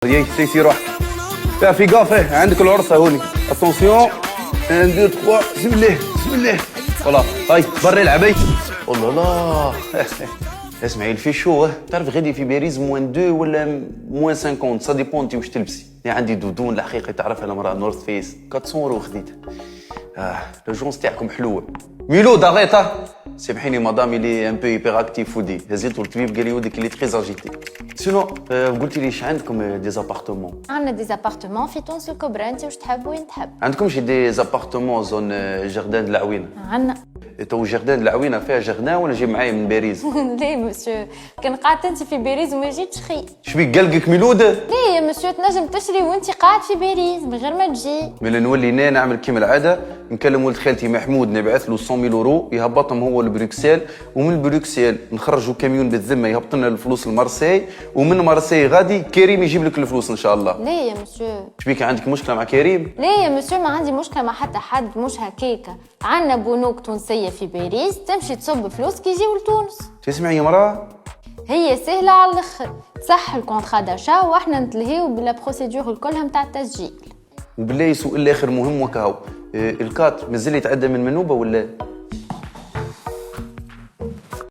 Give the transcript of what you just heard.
سيسي روح. لا في قافه عندك العرصه هوني. اتونسيون 1 2 3 بسم الله بسم الله. فوالا هاي بري العبي. والله لا اسمعي الفيشو تعرف غادي في باريس موان 2 ولا موان 50 سا ديبون انت واش تلبسي. يعني عندي دودون الحقيقه تعرفها المراه نورث فيس 400 اورو خديتها. لوجونس تاعكم حلوه. ميلو داغيتا سامحيني مدام اللي ان بو هيبر اكتيف ودي هزيت الطبيب قال لي ودك اللي تري اجيتي. سينو قلتي لي اش عندكم دي زابارتمون؟ عندنا دي زابارتمون في تونس الكبرى، انت واش تحب وين تحب؟ عندكم شي دي زابارتمون زون جاردان العوينه؟ عندنا. تو جاردان العوينه فيها جاردان ولا جاي معايا من باريس؟ ليه مسيو كان قاعد انت في باريس وما جيتش خي. شبيك قلقك ميلود؟ ليه يا مسيو تنجم تشري وانت قاعد في باريس من غير ما تجي. ملي نولي هنا نعمل كيما العاده نكلم ولد خالتي محمود نبعث له 100,000 اورو يهبطهم هو لبروكسل ومن بروكسل نخرجوا كاميون بالذمه يهبط لنا الفلوس لمارسي ومن مارسي غادي كريم يجيب لك الفلوس ان شاء الله. ليه يا مسيو؟ شبيك عندك مشكله مع كريم؟ ليه يا مسيو ما عندي مشكله مع حتى حد، مش هكاكا. عندنا بنوك تونسيه في باريس تمشي تصب فلوس كي يجيو لتونس. تسمعي يا مراه؟ هي سهله على الاخر، صح الكونترا داشا واحنا نتلهيو بلا بروسيدور الكلها نتاع التسجيل. وبالله سؤال اخر مهم وكاو الكات مازال يتعدى من منوبه ولا؟